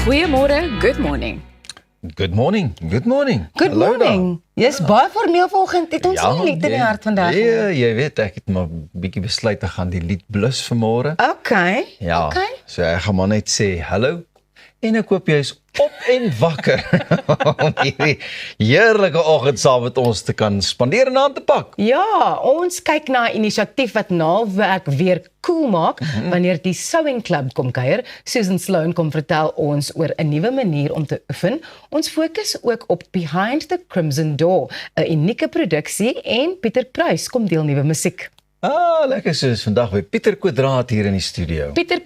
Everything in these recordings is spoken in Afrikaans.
Goeiemôre, good morning. Good morning, good morning. Good Hallo morning. Jy's baie formeel vanoggend. Het ons nie lied in die hart vandag nie. Ja, jy weet, ek het maar bietjie besluit te gaan die lied blus vanmôre. Okay. Ja, Okay. so ek gaan maar net sê hallo en ek hoop jy's op en wakker om hierdie heerlike oggend saam met ons te kan spandeer en aan te pak. Ja, ons kyk na 'n inisiatief wat naweek weer cool maak wanneer die Sewing Club kom kuier. Susan Sloan kom vertel ons oor 'n nuwe manier om te oefen. Ons fokus ook op Behind the Crimson Door, 'n unieke produksie en Pieter Pruis kom deel nuwe musiek. Ah, lekker soos vandag by Pieter Kwadraat hier in die studio. Pieter.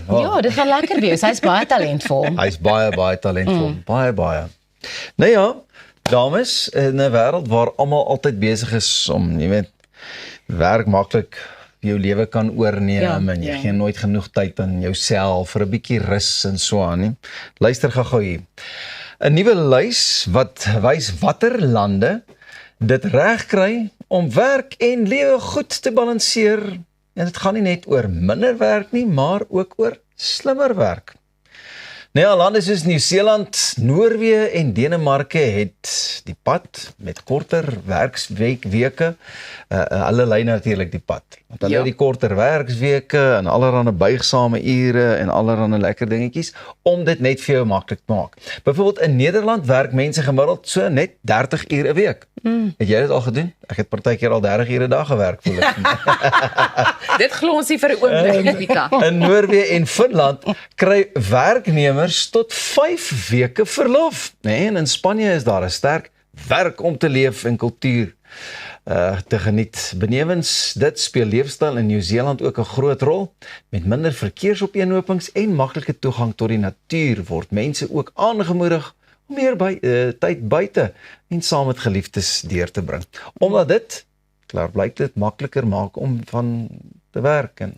Oh. Ja, dit gaan lekker wees. Hy's baie talentvol. Hy's baie talentvol, baie. Nou ja, dames, in 'n wêreld waar almal altyd besig is om, jy weet, werk maklik jou lewe kan oorneem en jy gee nooit genoeg tyd aan jouself vir 'n bietjie rus en so aan nie. Luister gou hier. 'n Nuwe lys wat wys watter lande dit reg kry om werk en lewe goed te balanseer. En dit gaan nie net oor minder werk nie, maar ook oor slimmer werk. Nou ja, lande soos Nieu-Seeland, Noorwe en Denemarke het die pad met korter werksweke. Hulle lei natuurlik die pad. Want hulle het die korter werksweke en allerlei buigsame ure en allerlei lekker dingetjies om dit net vir jou maklik te maak. Byvoorbeeld in Nederland werk mense gemiddeld so net 30 ure 'n week. Het jy dit al gedoen? Ek het partykeer al 30 ure 'n dag gewerk, voel ek. Dit glo ons nie vir 'n oomblik, Pika. In Noorwe en Finland kry werknemers tot 5 weke verlof. Nee, en in Spanje is daar 'n sterk werk om te leef en kultuur te geniet. Benewens dit speel leefstyl in Nieu-Seeland ook 'n groot rol. Met minder verkeersopeenhopings en maklike toegang tot die natuur word mense ook aangemoedig om meer tyd buite en saam met geliefdes deur te bring. Omdat dit, klaarblyk dit makliker maak om van te werk en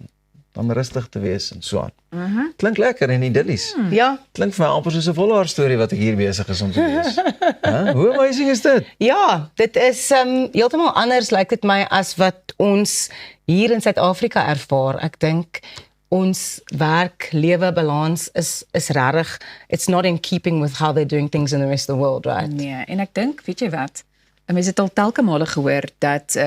dan rustig te wees en so aan. Klink lekker en idillies. Ja. Klink vir my amper soos 'n volhouer storie wat ek hier besig is om te lees. Hoe amazing is dit? Ja, dit is heeltemal anders lyk dit my as wat ons hier in Suid-Afrika ervaar. Ek dink ons werk-lewe balans is regtig, it's not in keeping with how they're doing things in the rest of the world, right? Nee, en ek dink, weet jy wat? Mense het al telke male gehoor dat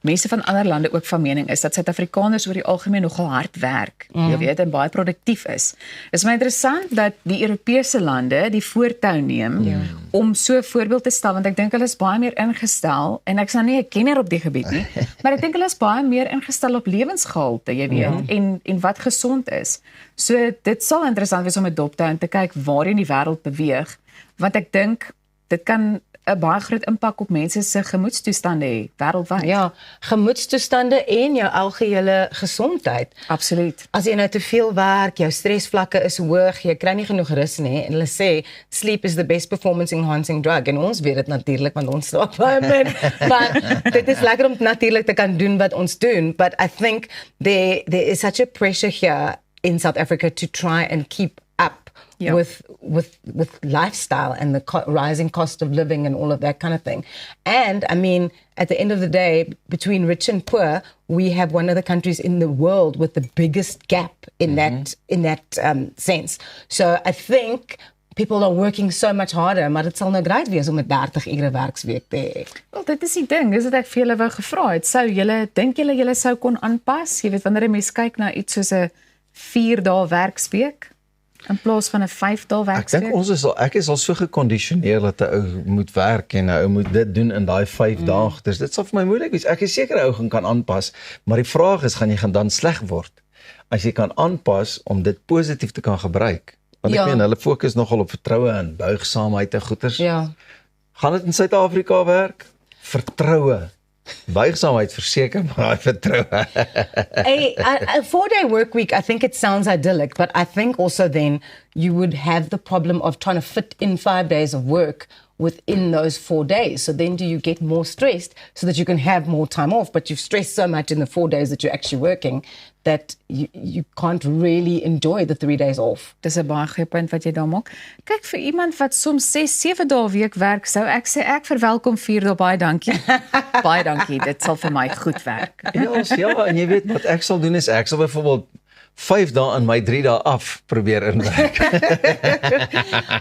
mense van ander lande ook van mening is dat Suid-Afrikaners oor die algemeen nogal hard werk, jy weet, en baie produktief is. Is my interessant dat die Europese lande die voortou neem om so 'n voorbeeld te stel, want ek dink hulle is baie meer ingestel, en ek is nou nie 'n kenner op die gebied nie, maar ek dink hulle is baie meer ingestel op lewensgehalte, jy weet, en wat gesond is. So dit sal interessant wees om 'n dop te hou en te kyk waarheen die wêreld beweeg, want ek dink dit kan 'n baie groot impak op mense se gemoedstoestande hê wêreldwyd. Ja, gemoedstoestande en jou algehele gesondheid. Absoluut. As jy nou te veel werk, jou stresvlakke is hoog, jy kry nie genoeg rus nie, en hulle sê sleep is the best performance enhancing drug, en ons weet dit natuurlik want ons slaap baie min, maar dit is lekker om natuurlik te kan doen wat ons doen, but I think there is such a pressure here in South Africa to try and keep up with lifestyle and the rising cost of living and all of that kind of thing. And I mean, at the end of the day, between rich and poor, we have one of the countries in the world with the biggest gap in that sense. So I think people are working so much harder, maar dit sal nou great wees om 'n 30 ure werksweek te hê. Wel, dit is die ding, dis wat ek vir julle wou gevra het. Dink julle sou kon aanpas? Jy weet, wanneer 'n mens kyk na iets soos 'n 4 dae werksweek in plaas van 'n 5 dae werksweek. Ek dink ek is al so gekondisioneer dat 'n ou moet werk en 'n ou moet dit doen in daai 5 dae. Dus dit sal vir my moeilik wees. Ek is seker 'n ou gaan kan aanpas, maar die vraag is, gaan jy dan sleg word as jy kan aanpas om dit positief te kan gebruik? Want ek meen, hulle fokus nogal op vertroue en buigsaamheid en goeters. Ja. Gaan dit in Suid-Afrika werk? Vertroue. Buigsaamheid verseker, maar vertroue. A 4-day work week, I think it sounds idyllic, but I think also then you would have the problem of trying to fit in 5 days of work within those 4 days. So then do you get more stressed so that you can have more time off, but you've stressed so much in the 4 days that you're actually working that you can't really enjoy the 3 days off. Dis 'n baie goeie punt wat jy daar maak. Kyk, vir iemand wat soms 6-7 dae 'n week werk, sou ek sê ek verwelkom 4 dae, baie dankie. Baie dankie, dit sal vir my goed werk. Ja, en jy weet wat ek sal doen is ek sal byvoorbeeld 5 dae in my 3 dae af probeer inwerk.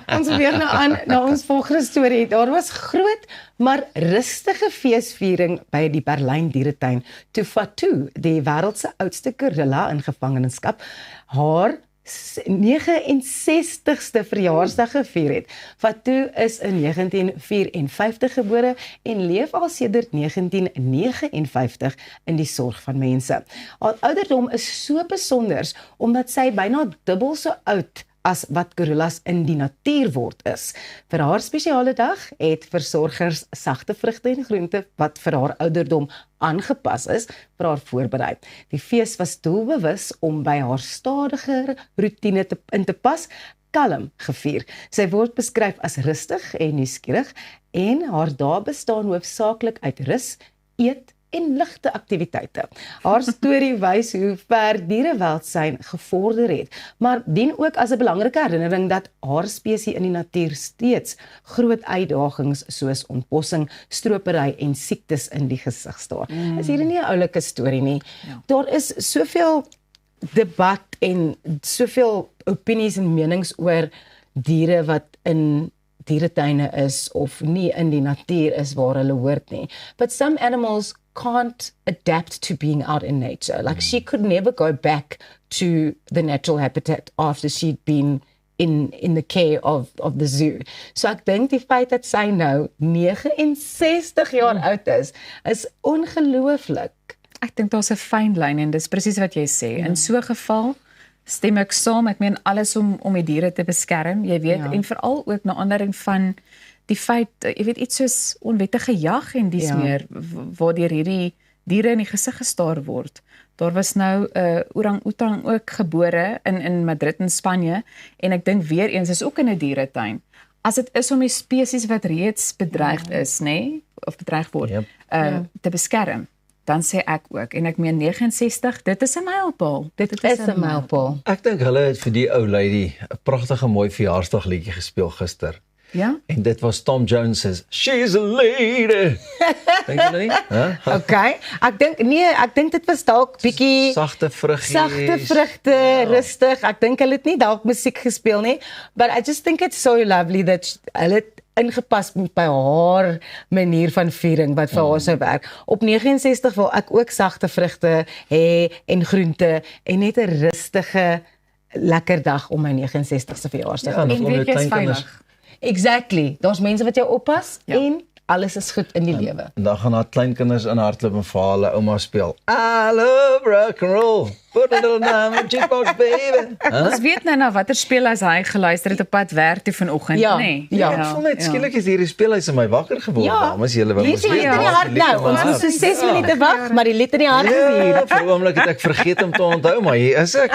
Ons weer nou aan na ons volgende storie. Daar was groot, maar rustige feesviering by die Berlyn dieretuin toe Fatou, die wêreld se oudste gorilla in gevangenskap, haar 69ste verjaarsdag gevier het. Fatou is in 1954 gebore en leef al sedert 1959 in die sorg van mense. Haar ouderdom is so besonders omdat sy byna dubbel so oud as wat gorillas in die natuur word is. Vir haar spesiale dag het versorgers sagte vrugte en groente wat vir haar ouderdom aangepas is, vir haar voorberei. Die fees was doelbewus om by haar stadiger roetine in te pas, kalm gevier. Sy word beskryf as rustig en nuuskierig en haar dae bestaan hoofsaaklik uit rus, eet en ligte aktiwiteite. Haar storie wys hoe ver dierewelsyn gevorder het, maar dien ook as 'n belangrike herinnering dat haar spesies in die natuur steeds groot uitdagings soos ontbossing, stropery en siektes in die gesig staar. Is hier nie 'n oulike storie nie. Ja. Daar is soveel debat en soveel opinies en menings oor diere wat in dieretuine is of nie in die natuur is waar hulle hoort nie. But some animals can't adapt to being out in nature. Like she could never go back to the natural habitat after she'd been in the care of the zoo. So ek dink die feit dat sy nou 69 jaar oud is ongelooflik. Ek dink daar's 'n fyn lyn en dis presies wat jy sê. In so 'n geval stem ek saam, ek meen alles om die diere te beskerm, jy weet, en veral ook na aanleiding van die feit, jy weet, iets soos onwettige jag en dies meer, waardeur hierdie diere in die gesig gestaar word. Daar was nou 'n orang-outang ook gebore in Madrid in Spanje, en ek dink weer eens is ook in 'n dieretuin. As dit is om die spesies wat reeds bedreigd is, nê, of bedreig word, te beskerm, dan sê ek ook, en ek meen 69, dit is 'n mylpaal. Dit is 'n mylpaal. Ek dink hulle het vir die ou lady 'n pragtige mooi verjaarsdagliedjie gespeel gister. Ja? En dit was Tom Jones se She's a Lady. Dink jy nie? Huh? Okay. Ek dink dit was dalk bietjie sagte vruggies. Sagte vrugte, rustig. Ek dink hulle het nie dalk musiek gespeel nie, but I just think it's so lovely that hulle ingepas by haar manier van viering wat vir haar sou werk. Op 69 wil ek ook sagte vrugte hê en groente en net 'n rustige lekker dag om my 69ste verjaarsdag. Ja, En weet jy is veilig. Exactly. Daar's mense wat jou oppas en alles is goed in die lewe. En dan gaan daar kleinkinders in hardloop en vir hulle ouma speel. I love rock and roll. Put a little down the jukebox, baby. Ons weet nou na watter speel as hy geluister het op pad werk toe vanoggend, nê? Ek voel net skielik is hierdie speelhuis in my wakker geword, dames, julle wat ons weet. Ja, die hart nou. Ons moet so 6 minute wag, maar die lied in die hart is hier. Ja, vir 'n oomblik het ek vergeet om te onthou, maar hier is ek.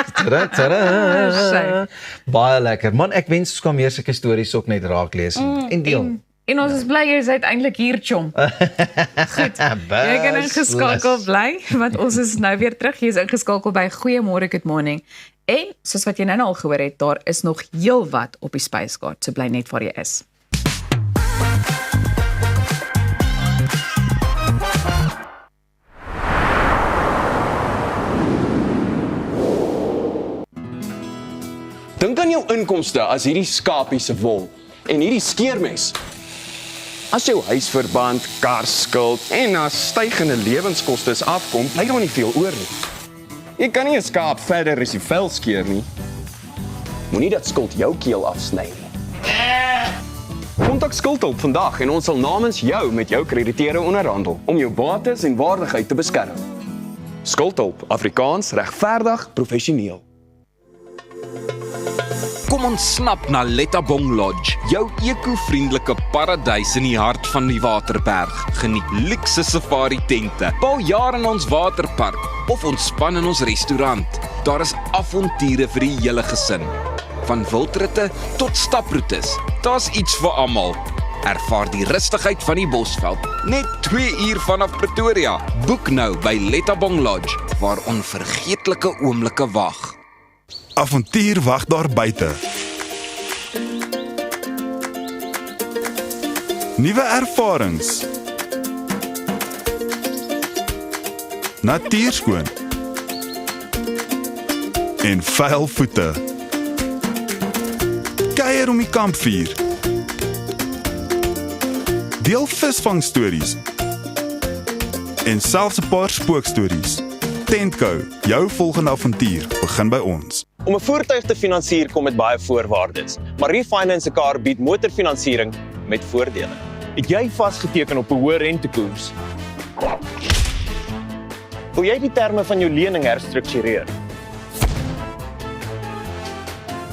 Baie lekker. Man, ek wens ons kan meer sulke stories ook net raak lees en deel. En ons is bly jy is uiteindelik hier, chom. Goed, jy kan ingeskakel bly, want ons is nou weer terug. Jy is ingeskakel by Goeiemôre, Good Morning. En, soos wat jy nou al gehoor het, daar is nog heelwat op die spyskaart, so bly net waar jy is. Dink aan jou inkomste as hierdie skapie se wol en hierdie skeermes. As jou huisverband, karskuld en na stygende lewenskoste afkom, bly daar nie veel oor nie. Jy kan nie 'n skaap verder as die vel skeer nie. Moenie dat skuld jou keel afsny nie. Kontak Skuldhulp vandag en ons sal namens jou met jou krediteure onderhandel om jou bates en waardigheid te beskerm. Skuldhulp, Afrikaans, regverdig, professioneel. Kom ons snap na Lettabong Lodge, jou eco-vriendelike paradys in die hart van die Waterberg. Geniet luukse safari tente, bou jaar in ons waterpark of ontspan in ons restaurant. Daar is avonture vir die hele gesin. Van wildritte tot staproetes, daar's iets vir almal. Ervaar die rustigheid van die Bosveld, net 2 uur vanaf Pretoria. Boek nou by Lettabong Lodge, waar onvergeetlike oomblikke wag. Avontuur wag daar buite. Nuwe ervarings. Natuurskoon. en vuil voete. Kuier om die kampvuur. Deel visvangstories. En selfs 'n paar spookstories. Tentco, jou volgende avontuur begin by ons. Om 'n voertuig te finansier kom met baie voorwaardes, maar Refinance 'n Car bied motorfinansiering met voordele. Het jy vasgeteken op 'n hoë rentekoers? Wil jy die terme van jou lening herstruktureer?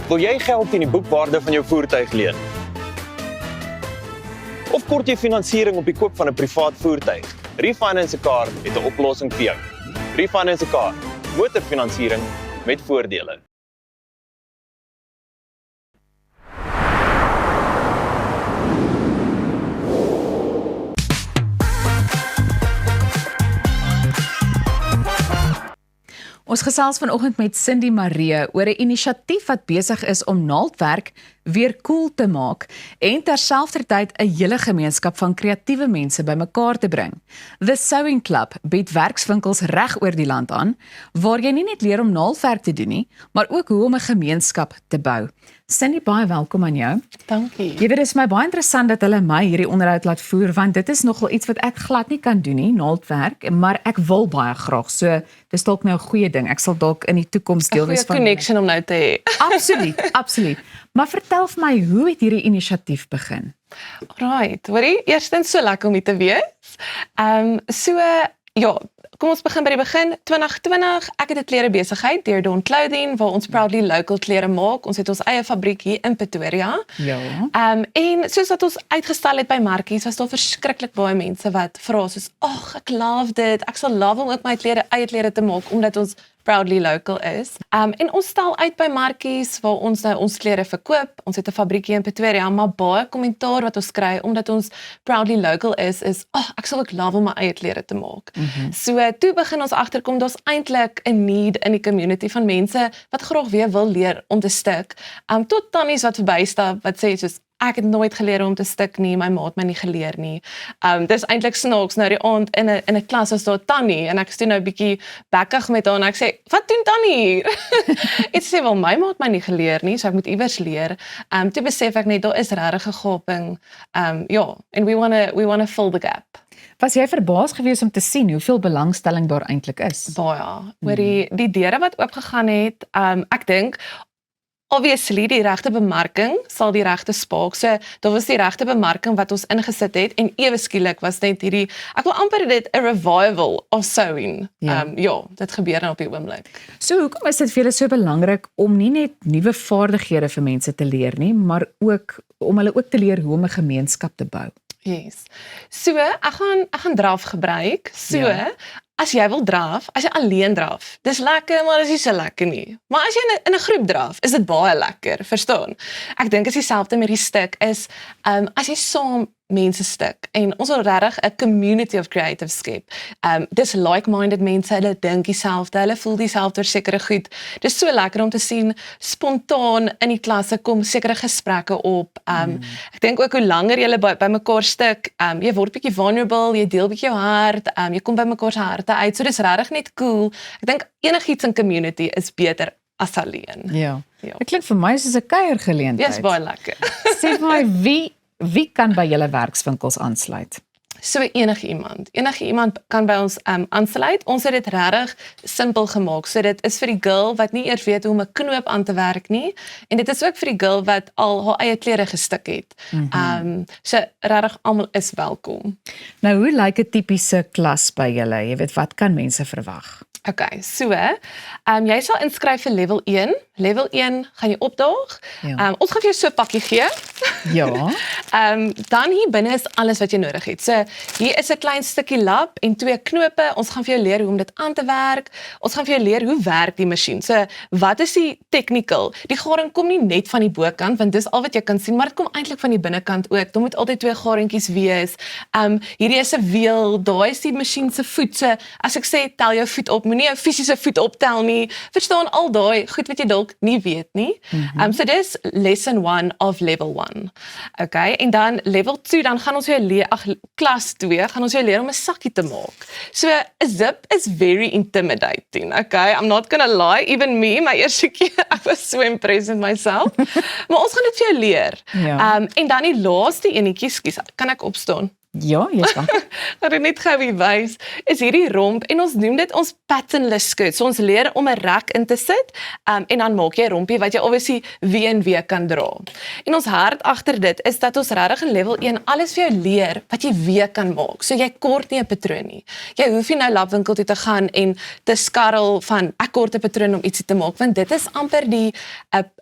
Wil jy geld teen die boekwaarde van jou voertuig leen? Of kort jy finansiering op die koop van 'n privaat voertuig? Refinance 'n Car het 'n oplossing vir jou. Refinance 'n Car, motorfinansiering met voordele. Ons gesels vanoggend met Cindy Maree oor 'n inisiatief wat besig is om naaldwerk weer cool te maak en terselfdertyd 'n hele gemeenskap van kreatiewe mense bymekaar te bring. The Sewing Club bied werkswinkels reg oor die land aan, waar jy nie net leer om naaldwerk te doen nie, maar ook hoe om 'n gemeenskap te bou. Cindy, baie welkom aan jou. Dankie. Jy weet, dit is my baie interessant dat hulle my hierdie onderhoud laat voer, want dit is nogal iets wat ek glad nie kan doen nie, naaldwerk, maar ek wil baie graag. So, dis dalk nou 'n goeie ding. Ek sal dalk in die toekoms deel wees van 'n connection om nou te hê. Absoluut, absoluut. Maar vertel vir my, hoe het hierdie inisiatief begin? Alright, hoorie, eerstens so lekker om hier te wees. Ja, kom ons begin by die begin. 2020, ek het 'n klerebesigheid, Dear Dawn Clothing, waar ons proudly local klere maak. Ons het ons eie fabriek hier in Pretoria. Ja. En soos wat ons uitgestal het by markies, was daar verskriklik baie mense wat vra soos, "Ag, ek love dit. Ek sal love om ook my eie klere te maak omdat ons proudly local is." En ons stal uit by markies waar ons nou ons klere verkoop. Ons het 'n fabriek hier in Pretoria, maar baie kommentaar wat ons kry omdat ons proudly local is, "Ek sal ook love om my eie klere te maak." So toe begin ons agterkom, daar's eintlik 'n need in die community van mense wat graag weer wil leer om te stik. Tot tannies wat verbystap wat sê soos, "Ek het nooit geleer om te stik nie, my ma het my nie geleer nie." Dis eintlik snaaks, nou die aand in 'n klas was daar tannie en ek is toe nou 'n bietjie bekkig met haar en ek sê, "Wat doen tannie hier?" Ek sê, "Wel, my ma het my nie geleer nie, so ek moet iewers leer." Toe besef ek net daar is regtig 'n gaping. Ja, and we wanna fill the gap. Was jy verbaas gewees om te sien hoeveel belangstelling daar eintlik is? Baie. Oor die deure wat oopgegaan het, ek dink obviously die regte bemarking sal die regte spaak. So daar was die regte bemarking wat ons ingesit het en ewe skielik was net hierdie, ek wil amper dit 'n revival of sewing. Ja, dit gebeur nou op die oomblik. So hoekom is dit vir julle so belangrik om nie net nuwe vaardighede vir mense te leer nie, maar ook om hulle ook te leer hoe om 'n gemeenskap te bou? Yes. So, ek gaan draf gebruik. So, as jy wil draf, as jy alleen draf, dis lekker, maar dis nie so lekker nie. Maar as jy in 'n groep draf, is dit baie lekker, verstaan? Ek dink is dieselfde met die stuk is, as jy saam mense stik en ons wil regtig 'n community of creatives skep. Dis like-minded mense, hulle dink dieselfde, hulle voel dieselfde oor sekere goed. Dis so lekker om te sien spontaan in die klasse kom sekere gesprekke op. Ek dink ook hoe langer jy by mekaar stik, jy word bietjie vulnerable, jy deel bietjie jou hart, jy kom by mekaar se harte uit. So dis regtig net cool. Ek dink enigiets in community is beter as alleen. Ja. Dit klink vir my soos 'n kuiergeleentheid. Dis baie lekker. Sê vir my, wie kan by julle werkswinkels aansluit? So enige iemand kan by ons aansluit. Ons het dit regtig simpel gemaak. So dit is vir die girl wat nie eers weet hoe om 'n knoop aan te werk nie en dit is ook vir die girl wat al haar eie klere gestik het. So regtig almal is welkom. Nou, hoe lyk 'n tipiese klas by julle? Jy weet, wat kan mense verwag? Okay, so, jy sal inskryf vir level 1. Level 1 gaan jy opdaag. Ons gaan vir jou so 'n pakkie gee. Ja. Dan hier binne is alles wat jy nodig het. So, hier is 'n klein stukkie lap en 2 knope. Ons gaan vir jou leer hoe om dit aan te werk. Ons gaan vir jou leer hoe werk die masjien. So, wat is die technical? Die garing kom nie net van die bokant, want dis al wat jy kan sien, maar dit kom eintlik van die binnekant ook. Daar moet altyd 2 garingkies wees. Hierdie is 'n wiel, daai is die masjien se voet. So, as ek sê tel jou voet op, moenie jou fisiese voet optel nie. Verstaan al daai goed wat jy dalk nie weet nie. So dis lesson 1 of level 1. Okay, en dan level 2, dan gaan ons jou leer, klas 2, gaan ons jou leer om 'n sakkie te maak. So 'n zip is very intimidating. Okay, I'm not gonna lie, even me, my eerste keer, I was so impressed with myself. Maar ons gaan dit vir jou leer. Ja. En dan die laaste enetjie, skus, kan ek opstaan? Ja, jy's reg. Wat ek net gou wys, is hierdie romp en ons noem dit ons patternless skirt. So ons leer om 'n rek in te sit en dan maak jy 'n rompie wat jy obviously wie en wie kan dra. En ons hart agter dit is dat ons regtig in level 1 alles vir jou leer wat jy weer kan maak. So jy kort nie 'n patroon nie. Jy hoef nie nou labwinkel toe te gaan en te skarrel van ek kort 'n patroon om ietsie te maak, want dit is amper die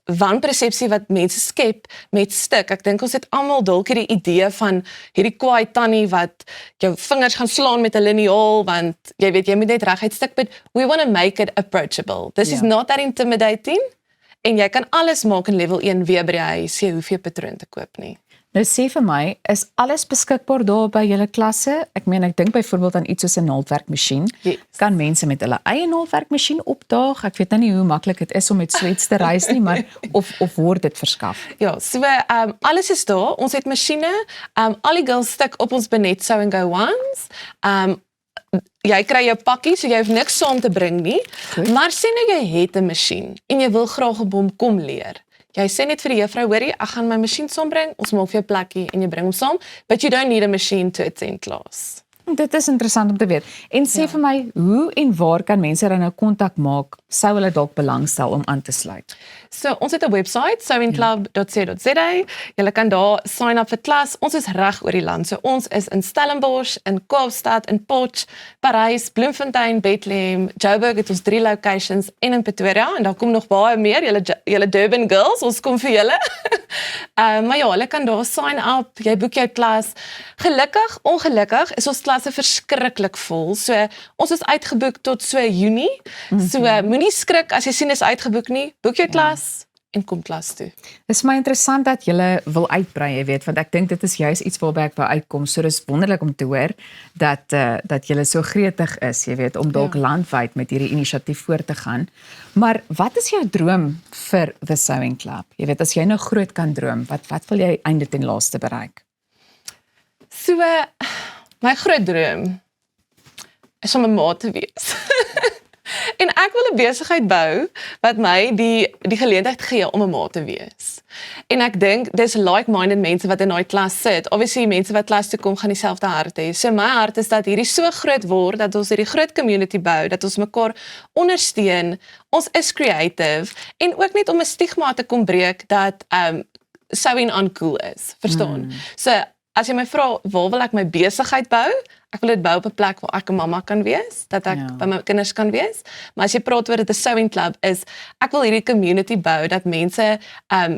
wanpersepsie wat mense skep met stik. Ek dink ons het almal dalk hierdie idee van hierdie kwaai tannie wat jou vingers gaan slaan met 'n liniaal want jy weet jy moet net reguit stik, but we want to make it approachable. This is not that intimidating en jy kan alles maak in level 1 weer by die huis, jy hoef nie 'n patroon te koop nie. Nou sê vir my, is alles beskikbaar daar by julle klasse? Ek meen, ek dink byvoorbeeld aan iets soos 'n naaldwerkmasjien. Yes. Kan mense met hulle eie naaldwerkmasjien opdaag? Ek weet nou nie hoe maklik dit is om met Sweets te reis nie, maar of word dit verskaf? Ja, so alles is daar. Ons het masjiene, al die girls stik op ons Benet Sew and Go ones. Jy kry jou pakkie, so jy hoef niks saam te bring nie. Maar sê nou jy het 'n masjien en jy wil graag op hom kom leer. Jy sê net vir die juffrou, hoorie, ek gaan my masjien saambring, ons maak vir jou plekkie en jy bring hom saam, but you don't need a machine to attend class. Dit is interessant om te weet. En sê vir my, hoe en waar kan mense dan nou kontak maak, sou hulle dalk belangstel om aan te sluit? So, ons het 'n webwerf, sewingclub.co.za. Julle kan daar sign up vir klas. Ons is reg oor die land. So ons is in Stellenbosch, in Kaapstad, in Potch, Parys, Bloemfontein, Bethlehem, Joburg het ons 3 locations en in Pretoria en daar kom nog baie meer. Julle Durban girls, ons kom vir julle. Maar ja, hulle kan daar sign up, jy boek jou klas. Gelukkig, ongelukkig is ons klasse verskriklik vol. So ons is uitgeboek tot so Junie. So moenie skrik as jy sien is uitgeboek nie. Boek jou klas en kom klas toe. Dis my interessant dat julle wil uitbrei, jy weet, want ek dink dit is juis iets waarby ek wou uitkom. So dis wonderlik om te hoor dat julle so gretig is, jy weet, om dalk landwyd met hierdie inisiatief voort te gaan. Maar wat is jou droom vir The Sewing Club? Jy weet, as jy nou groot kan droom, wat wil jy einde ten laaste bereik? So my groot droom is om 'n ma te wees. En ek wil 'n besigheid bou wat my die geleentheid gee om 'n ma te wees. En ek dink dis like-minded mense wat in daai klas sit. Obviously mense wat klas toe kom gaan dieselfde hart hê. So my hart is dat hierdie so groot word dat ons hierdie groot community bou, dat ons mekaar ondersteun. Ons is creative en ook net om 'n stigma te kom breek dat sewing uncool is. Verstaan? So as jy my vra, waar wil ek my besigheid bou? Ek wil dit bou op 'n plek waar ek 'n mamma kan wees, dat ek by my kinders kan wees. Maar as jy praat oor the Sewing Club is, ek wil hierdie community bou, dat mense,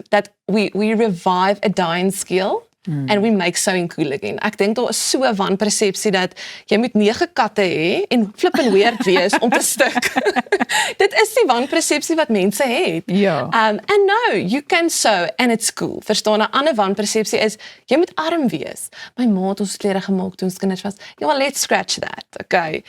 that we revive a dying skill, and we make sewing cool again. Ek dink daar is so 'n wanpersepsie dat jy moet 9 katte hê en flippin weird wees om te stik. Dit is die wanpersepsie wat mense het. Ja. And no, you can sew and it's cool. Verstaan, 'n ander wanpersepsie is, jy moet arm wees. My ma het ons klere gemaak toe ons kinders was. Ja, well, let's scratch that. Okay.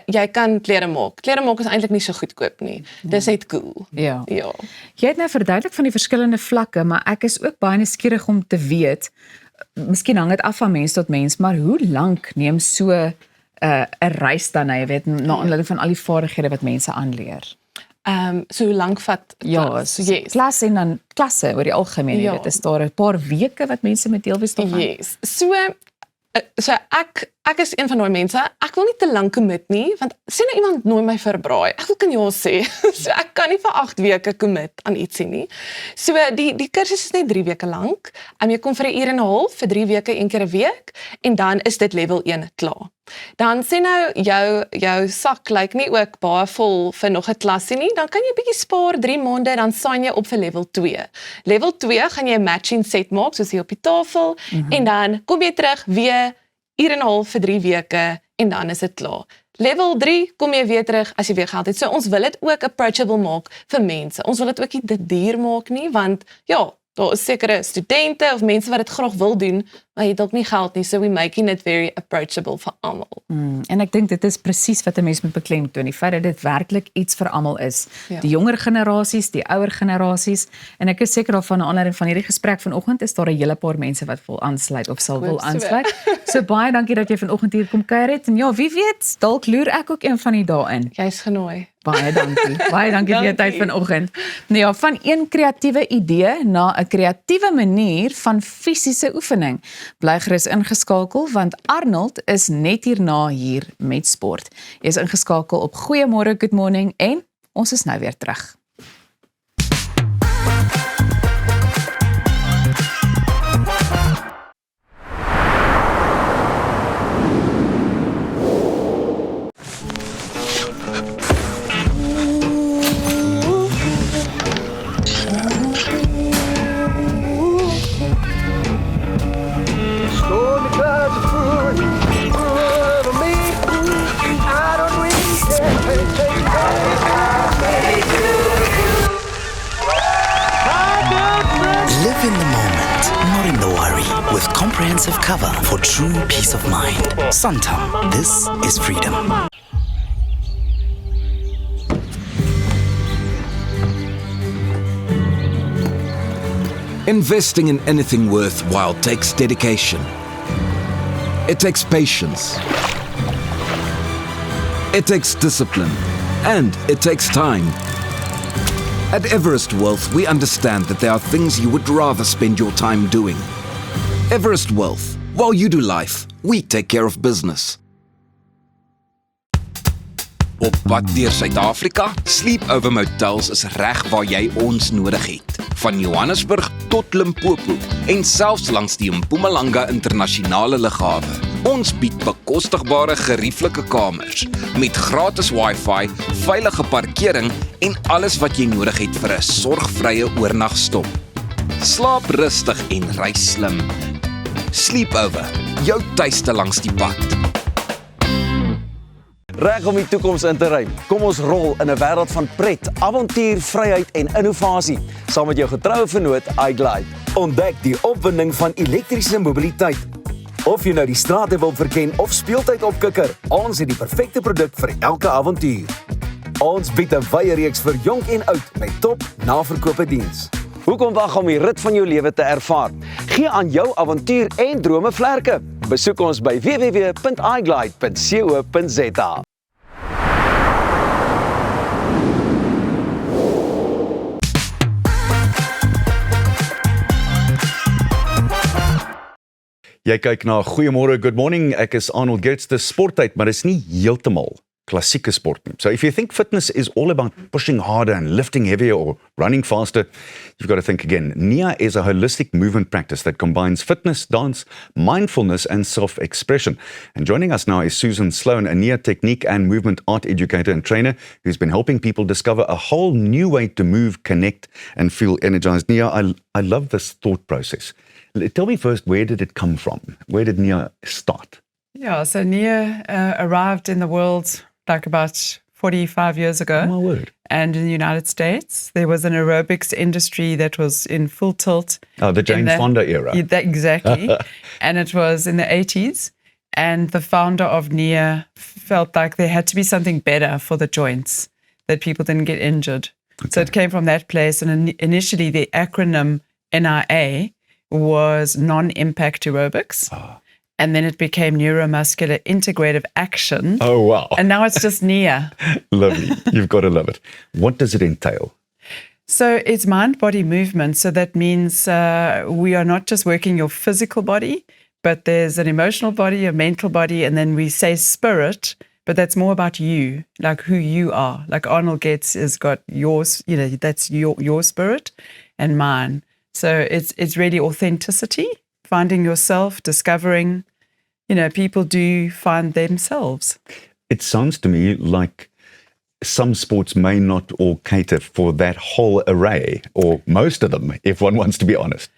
Jy kan klere maak. Klere maak is eintlik nie so goedkoop nie. Dis net cool. Ja. Ja. Jy het nou verduidelik van die verskillende vlakke, maar ek is ook baie nuuskierig om te weet, miskien hang dit af van mens tot mens, maar hoe lank neem so 'n reis dan, jy weet, na aanleiding van al die vaardighede wat mense aanleer? So hoe lank vat klas? Yes. Klas en dan klasse oor die algemeen, jy weet, is daar 'n paar weke wat mense met deelwees daarvan? Yes. So ek is een van daai mense, ek wil nie te lank commit nie, want sê nou iemand nooi my vir 'n braai, ek wil kan ja sê, so ek kan nie vir 8 weke commit aan ietsie nie. So die kursus is net 3 weke lank, jy kom vir 1 uur en 'n half, vir 3 weke, 1 keer 'n week, en dan is dit level 1 klaar. Dan sê nou, jou sak lyk nie ook baie vol vir nog 'n klasie nie, dan kan jy bietjie spaar 3 maande, dan sign jy op vir level 2. Level 2 gaan jy 'n matching set maak, soos hier op die tafel, en dan kom jy terug weer 1 uur en 'n half vir 3 weke, en dan is dit klaar. Level 3 kom jy weer terug as jy weer geld het. So ons wil dit ook approachable maak vir mense. Ons wil dit ook nie te duur maak nie, want ja, Daar is sekere studente of mense wat dit graag wil doen, maar jy het dalk nie geld nie, so we making it very approachable vir almal. En ek dink dit is presies wat 'n mens moet beklemtoon, die feit dat dit werklik iets vir almal is. Ja. Die jonger generasies, die ouer generasies, en ek is seker daarvan, na aanleiding van hierdie gesprek vanoggend is daar 'n hele paar mense wat wil aansluit of sal wil Hoop so. aansluit. So baie dankie dat jy vanoggend hier kom kuier het. En ja, wie weet, dalk loer ek ook een van die dae in. Jy's genooi. Baie dankie. Baie dankie vir jou tyd Dankie. vanoggend. Nou ja, van een kreatiewe idee na 'n kreatiewe manier van fisiese oefening. Bly gerus ingeskakel want Arnold is net hierna hier met sport. Jy is ingeskakel op Goeiemôre, Good Morning en ons is nou weer terug. Live in the moment, not in the worry, with comprehensive cover for true peace of mind. Santam, this is freedom. Investing in anything worthwhile takes dedication. It takes patience. It takes discipline. And it takes time. At Everest Wealth, we understand that there are things you would rather spend your time doing. Everest Wealth. While you do life, we take care of business. Op pad deur Suid-Afrika, Sleepover Motels is reg waar jy ons nodig het. Van Johannesburg tot Limpopo en selfs langs die Mpumalanga internasionale lughawe. Ons bied bekostigbare gerieflike kamers met gratis Wi-Fi, veilige parkering en alles wat jy nodig het vir 'n sorgvrye oornagstop. Slaap rustig en reis slim. Sleepover, jou tuiste langs die pad. Reg om die toekoms in te ruim. Kom ons rol in 'n wêreld van pret, avontuur, vryheid en innovasie, saam met jou getroue vennoot iGlide. Ontdek die opwinding van elektriese mobiliteit. Of jy nou die strate wil verken of speeltyd opkikker, ons het die perfekte produk vir elke avontuur. Ons bied 'n wye reeks vir jonk en oud met top naverkope diens. Hoekom wag om die rit van jou lewe te ervaar? Gee aan jou avontuur en drome vlerke. Besoek ons by www.iglide.co.za. Jy kyk na Goeiemôre, Good Morning. Ek is Arnold Gertz, dis sporttyd, maar dis nie heeltemal klassieke sport nie. So if you think fitness is all about pushing harder and lifting heavier or running faster, you've got to think again. NIA is a holistic movement practice that combines fitness, dance, mindfulness and self-expression. And joining us now is Susan Sloan, a NIA technique and movement art educator and trainer who's been helping people discover a whole new way to move, connect and feel energized. NIA, I love this thought process. Tell me first, where did it come from? Where did NIA start? Yeah, so NIA arrived in the world like about 45 years ago. Oh, my word. And in the United States, there was an aerobics industry that was in full tilt. Oh, the James Fonda era. Exactly. And it was in the 80s. And the founder of NIA felt like there had to be something better for the joints, that people didn't get injured. Okay. So it came from that place. And initially, the acronym NIA was non-impact aerobics. Oh. And then it became neuromuscular integrative action. Oh, wow. And now it's just NIA. Lovely. You've got to love it. What does it entail? So it's mind-body movement. So that means we are not just working your physical body, but there's an emotional body, a mental body, and then we say spirit, but that's more about you, like who you are. Like Arnold Getz has got yours, you know, that's your spirit and mine. So it's really authenticity, finding yourself, discovering, you know, people do find themselves. It sounds to me like some sports may not all cater for that whole array, or most of them, if one wants to be honest.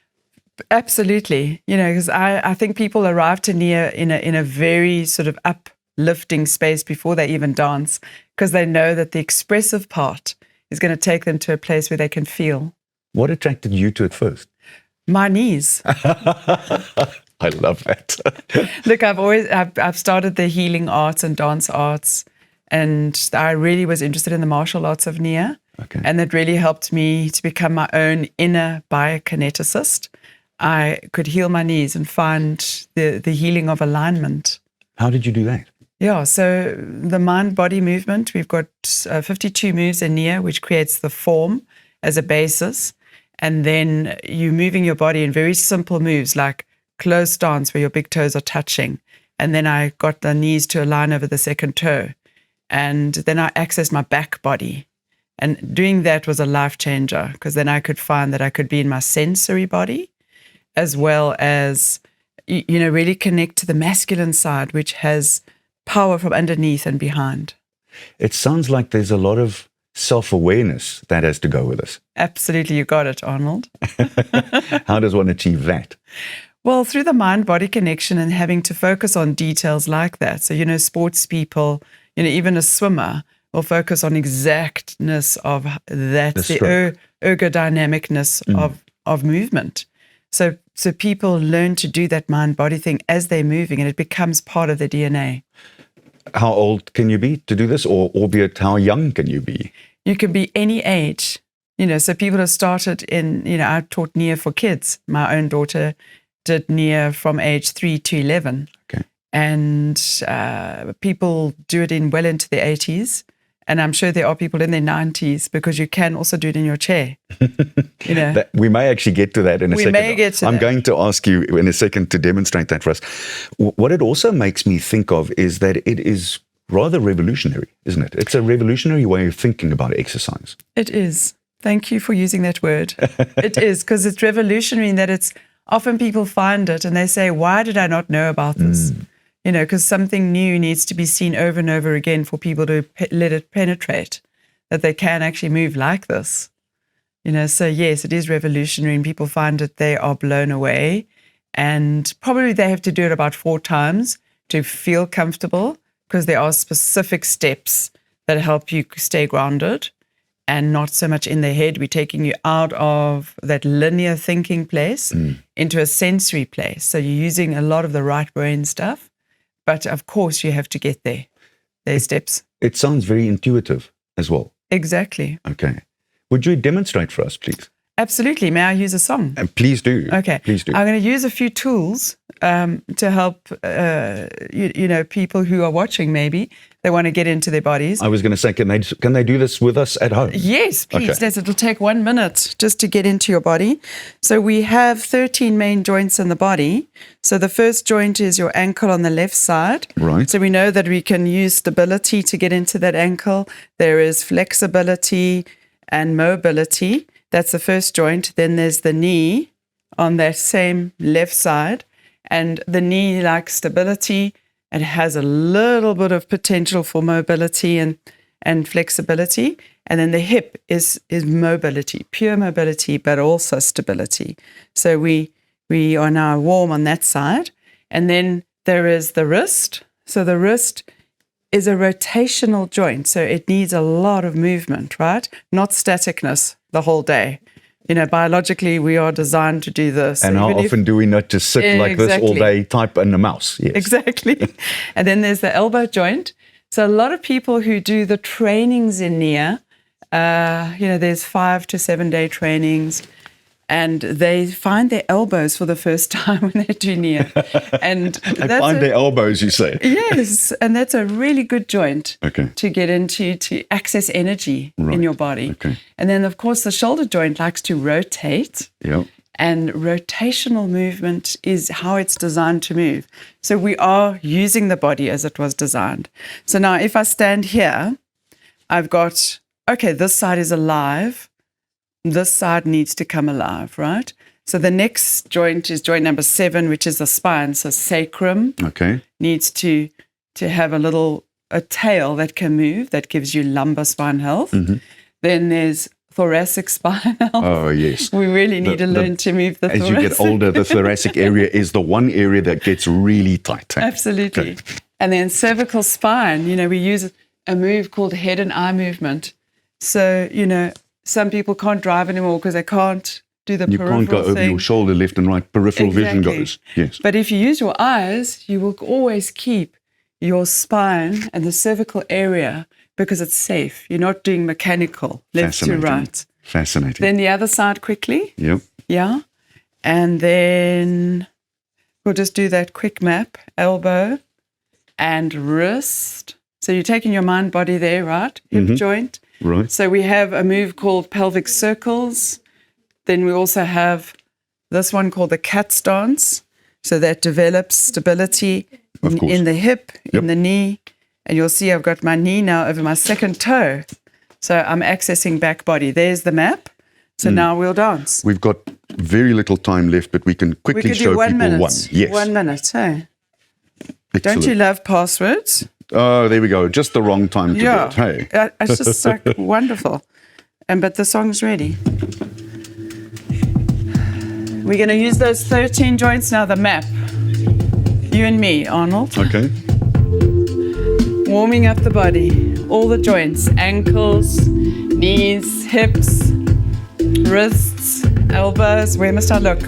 Absolutely. You know, because I think people arrive to NIA in a very sort of uplifting space before they even dance, because they know that the expressive part is going to take them to a place where they can feel. What attracted you to it first? My knees. I love that. Look, I've started the healing arts and dance arts, and I really was interested in the martial arts of Nia. Okay. And that really helped me to become my own inner biokineticist. I could heal my knees and find the healing of alignment. How did you do that? Yeah, so the mind-body movement, we've got 52 moves in Nia, which creates the form as a basis. And then you're moving your body in very simple moves like closed stance where your big toes are touching. And then I got the knees to align over the second toe. And then I accessed my back body. And doing that was a life changer because then I could find that I could be in my sensory body as well as, really connect to the masculine side, which has power from underneath and behind. It sounds like there's a lot of self-awareness that has to go with this. Absolutely, you got it, Arnold. How does one achieve that? Well, through the mind-body connection and having to focus on details like that. So, sports people, even a swimmer will focus on exactness of that, the ergodynamicness of movement. So people learn to do that mind-body thing as they're moving, and it becomes part of their DNA. How old can you be to do this, or albeit how young can you be? You can be any age. So people have started in, I taught Nia for kids. My own daughter did Nia from age 3 to 11. Okay. And people do it well into their 80s. And I'm sure there are people in their 90s because you can also do it in your chair. We may actually get to that in a second. We may get to that. I'm going to ask you in a second to demonstrate that for us. What it also makes me think of is that it is rather revolutionary, isn't it? It's a revolutionary way of thinking about exercise. It is. Thank you for using that word. It is, because it's revolutionary in that it's often people find it and they say, why did I not know about this? Because something new needs to be seen over and over again for people to let it penetrate, that they can actually move like this. So yes, it is revolutionary and people find that they are blown away, and probably they have to do it about 4 times to feel comfortable, because there are specific steps that help you stay grounded and not so much in the head. We're taking you out of that linear thinking place into a sensory place. So you're using a lot of the right brain stuff. But of course, you have to get there. There's steps. It sounds very intuitive as well. Exactly. Okay. Would you demonstrate for us, please? Absolutely. May I use a song? Please do. Okay. Please do. I'm going to use a few tools to help, people who are watching maybe. They want to get into their bodies. I was going to say, can they do this with us at home? Yes, please. Okay. It'll take 1 minute just to get into your body. So we have 13 main joints in the body. So the first joint is your ankle on the left side. Right. So we know that we can use stability to get into that ankle. There is flexibility and mobility. That's the first joint. Then there's the knee on that same left side. And the knee likes stability. It has a little bit of potential for mobility and flexibility. And then the hip is mobility, pure mobility, but also stability. So we are now warm on that side. And then there is the wrist. So the wrist is a rotational joint. So it needs a lot of movement, right? Not staticness the whole day. Biologically, we are designed to do this. And how often do we not just sit like this all day, type in a mouse? Yes. Exactly. And then there's the elbow joint. So a lot of people who do the trainings in Nia, there's 5 to 7 day trainings, and they find their elbows for the first time when they do Nia. And they find their elbows, you say? Yes, and that's a really good joint to get into, to access energy in your body. Okay. And then, of course, the shoulder joint likes to rotate. Yeah. And rotational movement is how it's designed to move. So we are using the body as it was designed. So now if I stand here, I've got, this side is alive. This side needs to come alive, right? So the next joint is joint number 7, which is the spine. So sacrum needs to have a tail that can move, that gives you lumbar spine health. Then there's thoracic spine health. Oh, yes. We really need to learn to move the thoracic. As you get older, the thoracic area is the one area that gets really tight. Absolutely. And then cervical spine, we use a move called head and eye movement. So, some people can't drive anymore because they can't do the You peripheral can't go over thing. your shoulder left and right. Peripheral vision Exactly. goes. Yes. But if you use your eyes, you will always keep your spine and the cervical area because it's safe. You're not doing mechanical, left to Fascinating. right. Fascinating. Then the other side quickly. Yep. Yeah. And then we'll just do that quick map, elbow and wrist. So you're taking your mind, body there, right? Hip joint. Right. So we have a move called pelvic circles. Then we also have this one called the cat stance. So that develops stability Of course. in the hip, Yep. in the knee. And you'll see I've got my knee now over my second toe. So I'm accessing back body. There's the map. So now we'll dance. We've got very little time left, but we can We quickly could show do 1 people minute. one. Yes. 1 minute, hey? Excellent. Don't you love passwords? Oh, there we go. Just the wrong time to do Yeah. it. Hey. It's just like wonderful. But the song's ready. We're going to use those 13 joints now, the map. You and me, Arnold. Okay. Warming up the body. All the joints. Ankles, knees, hips, wrists, elbows. Where must I look?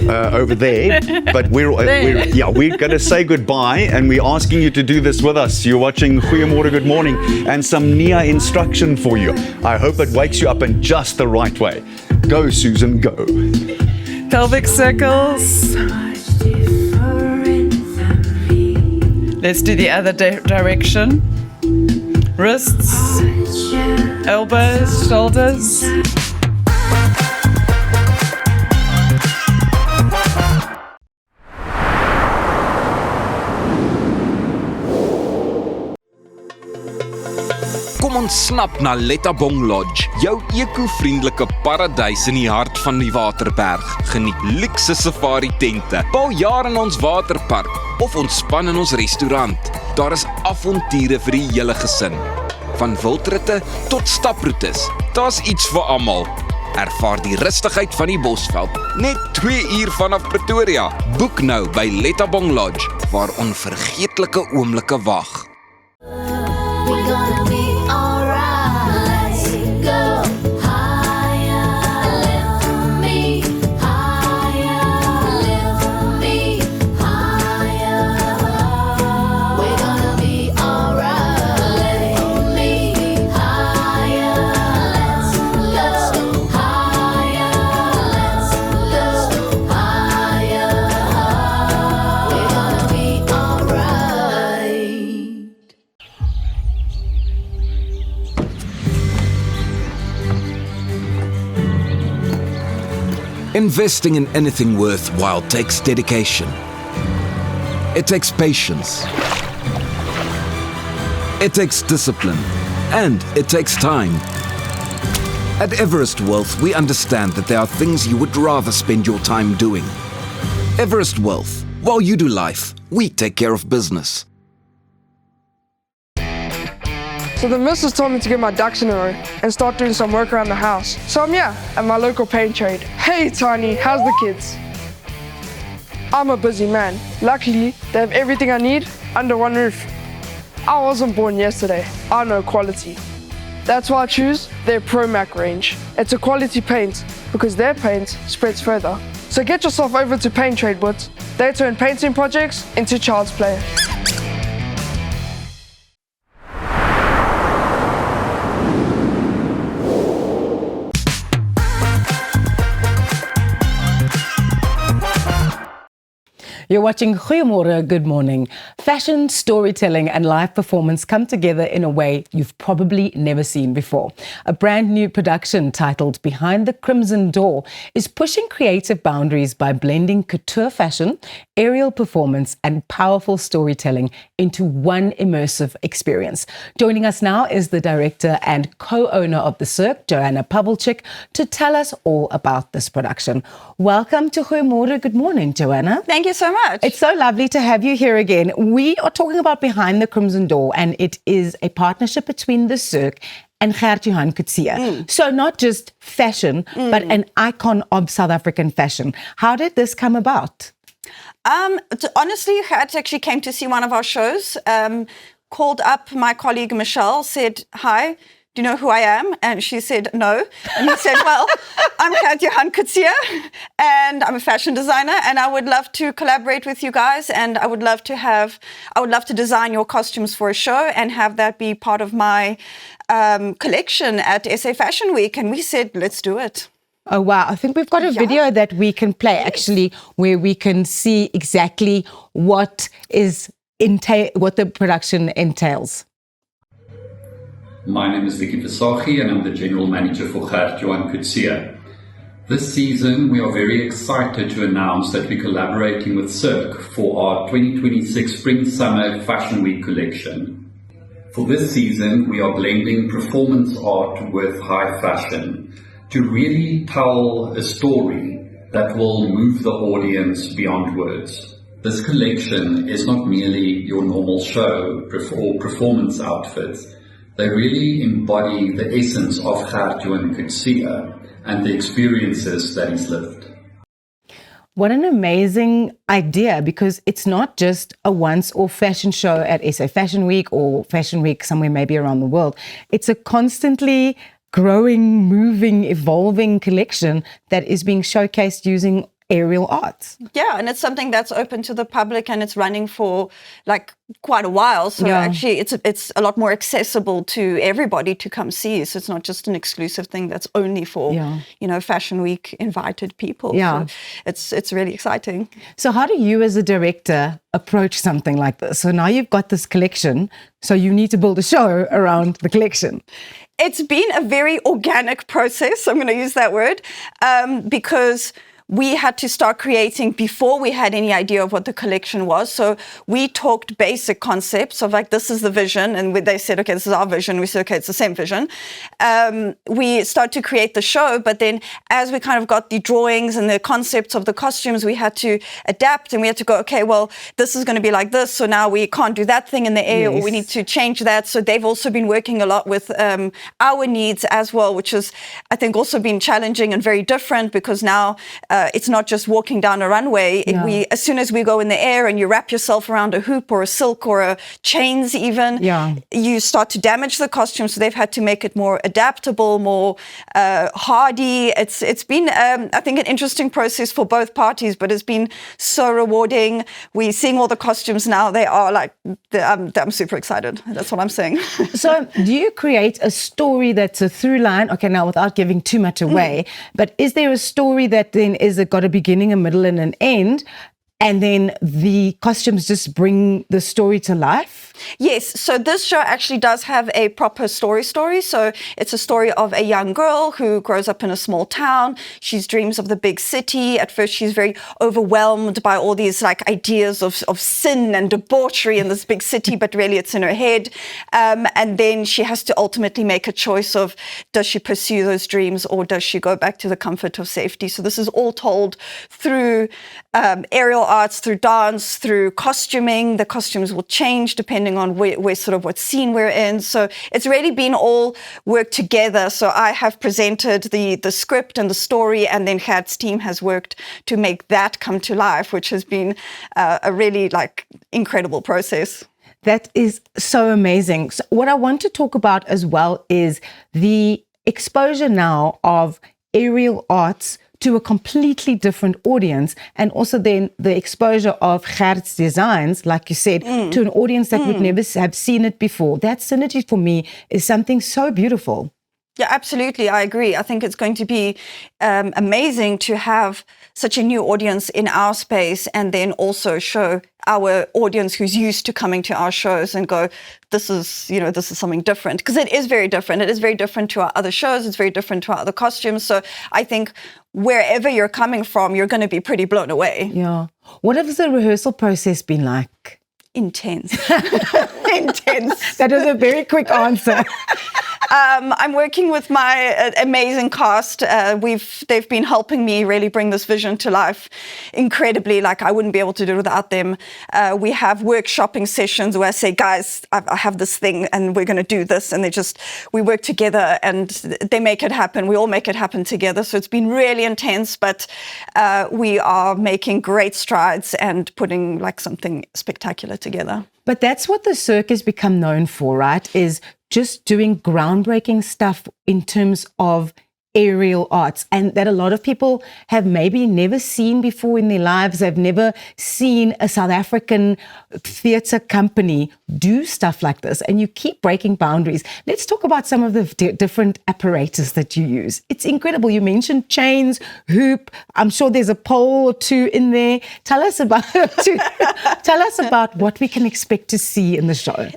Over there, but we're going to say goodbye, and we're asking you to do this with us. You're watching Goeiemorgen, Good Morning, and some Nia instruction for you. I hope it wakes you up in just the right way. Go, Susan, go. Pelvic circles. Let's do the other direction. Wrists, elbows, shoulders. Kom ons snap na Lettabong Lodge, jou eco-vriendelike paradys in die hart van die Waterberg. Geniet luukse safari tente, bou jaar in ons waterpark of ontspan in ons restaurant. Daar is avonture vir die hele gesin. Van wildritte tot staproetes, daar's iets vir almal. Ervaar die rustigheid van die Bosveld, net 2 uur vanaf Pretoria. Boek nou by Lettabong Lodge, waar onvergeetlike oomblikke wag. We're gonna be alright. Go higher, lift me higher, lift me higher. We're gonna be alright. Lift me higher, let's go higher, let's go higher. We're gonna be alright. Investing in anything worthwhile takes dedication. It takes patience. It takes discipline. And it takes time. At Everest Wealth, we understand that there are things you would rather spend your time doing. Everest Wealth. While you do life, we take care of business. So the missus told me to get my ducks in a row and start doing some work around the house. So I'm here at my local paint trade. Hey Tiny, how's the kids? I'm a busy man. Luckily, they have everything I need under one roof. I wasn't born yesterday. I know quality. That's why I choose their ProMac range. It's a quality paint because their paint spreads further. So get yourself over to Paint Trade Boots. They turn painting projects into child's play. You're watching Goeiemorgen, Good Morning. Fashion, storytelling and live performance come together in a way you've probably never seen before. A brand new production titled Behind the Crimson Door is pushing creative boundaries by blending couture fashion, aerial performance and powerful storytelling into one immersive experience. Joining us now is the director and co-owner of the Cirque, Joanna Pawelczyk, to tell us all about this production. Welcome to Goeiemorgen, Good Morning, Joanna. Thank you so much. It's so lovely to have you here again. We are talking about Behind the Crimson Door, and it is a partnership between the Cirque and Gert-Johan Coetzee. So not just fashion, but an icon of South African fashion. How did this come about? Honestly, Gert actually came to see one of our shows, called up my colleague Michelle, said, hi, do you know who I am? And she said, no. And he said, well, I'm Gert Johan Coetzee, and I'm a fashion designer, and I would love to collaborate with you guys, and I would love to design your costumes for a show and have that be part of my collection at SA Fashion Week. And we said, let's do it. Oh, wow. I think we've got a video that we can play, actually, where we can see exactly what the production entails. My name is Vicky Visagie and I'm the General Manager for Gert Johan Coetzee. This season we are very excited to announce that we're collaborating with Cirque for our 2026 Spring-Summer Fashion Week collection. For this season we are blending performance art with high fashion to really tell a story that will move the audience beyond words. This collection is not merely your normal show or performance outfits. They really embody the essence of Gert Johan Coetzee and the experiences that he's lived. What an amazing idea, because it's not just a once-off fashion show at SA Fashion Week or Fashion Week somewhere maybe around the world. It's a constantly growing, moving, evolving collection that is being showcased using aerial arts. Yeah, and it's something that's open to the public, and it's running for like quite a while. So actually it's a lot more accessible to everybody to come see. So it's not just an exclusive thing that's only for, Fashion Week invited people. Yeah. So it's really exciting. So how do you as a director approach something like this? So now you've got this collection, so you need to build a show around the collection. It's been a very organic process, I'm going to use that word, because we had to start creating before we had any idea of what the collection was. So we talked basic concepts of like, this is the vision. And they said, okay, this is our vision. We said, okay, it's the same vision. We started to create the show, but then as we kind of got the drawings and the concepts of the costumes, we had to adapt and we had to go, okay, well, this is going to be like this. So now we can't do that thing in the air, or we need to change that. So they've also been working a lot with our needs as well, which has, I think, also been challenging and very different, because now it's not just walking down a runway. As soon as we go in the air and you wrap yourself around a hoop or a silk or a chains even, you start to damage the costume. So they've had to make it more adaptable, more hardy. It's been, I think, an interesting process for both parties, but it's been so rewarding. We're seeing all the costumes now. They are like, I'm super excited. That's what I'm saying. So do you create a story that's a through line? Okay, now without giving too much away, but is there a story that then is got a beginning, a middle, and an end, and then the costumes just bring the story to life? Yes, so this show actually does have a proper story. So it's a story of a young girl who grows up in a small town. She dreams of the big city. At first, she's very overwhelmed by all these like ideas of sin and debauchery in this big city, but really it's in her head. And then she has to ultimately make a choice of, does she pursue those dreams or does she go back to the comfort of safety? So this is all told through aerial arts, through dance, through costuming. The costumes will change depending on where sort of what scene we're in. So it's really been all worked together. So I have presented the script and the story, and then Gert's team has worked to make that come to life, which has been a really like incredible process. That is so amazing. So what I want to talk about as well is the exposure now of aerial arts to a completely different audience, and also then the exposure of Gert's designs, like you said, to an audience that would never have seen it before. That synergy for me is something so beautiful. Yeah, absolutely. I agree. I think it's going to be amazing to have such a new audience in our space, and then also show our audience who's used to coming to our shows and go, this is something different. Because it is very different. It is very different to our other shows. It's very different to our other costumes. So I think wherever you're coming from, you're going to be pretty blown away. Yeah. What has the rehearsal process been like? Intense. Intense. That was a very quick answer. I'm working with my amazing cast. They've been helping me really bring this vision to life incredibly. Like, I wouldn't be able to do it without them. We have workshopping sessions where I say, guys, I have this thing and we're going to do this. And we work together and they make it happen. We all make it happen together. So it's been really intense, but we are making great strides and putting like something spectacular together. But that's what the cirque has become known for, right? Is just doing groundbreaking stuff in terms of aerial arts, and that a lot of people have maybe never seen before in their lives. They've never seen a South African theatre company do stuff like this, and you keep breaking boundaries. Let's talk about some of the different apparatus that you use. It's incredible. You mentioned chains, hoop. I'm sure there's a pole or two in there. Tell us about what we can expect to see in the show.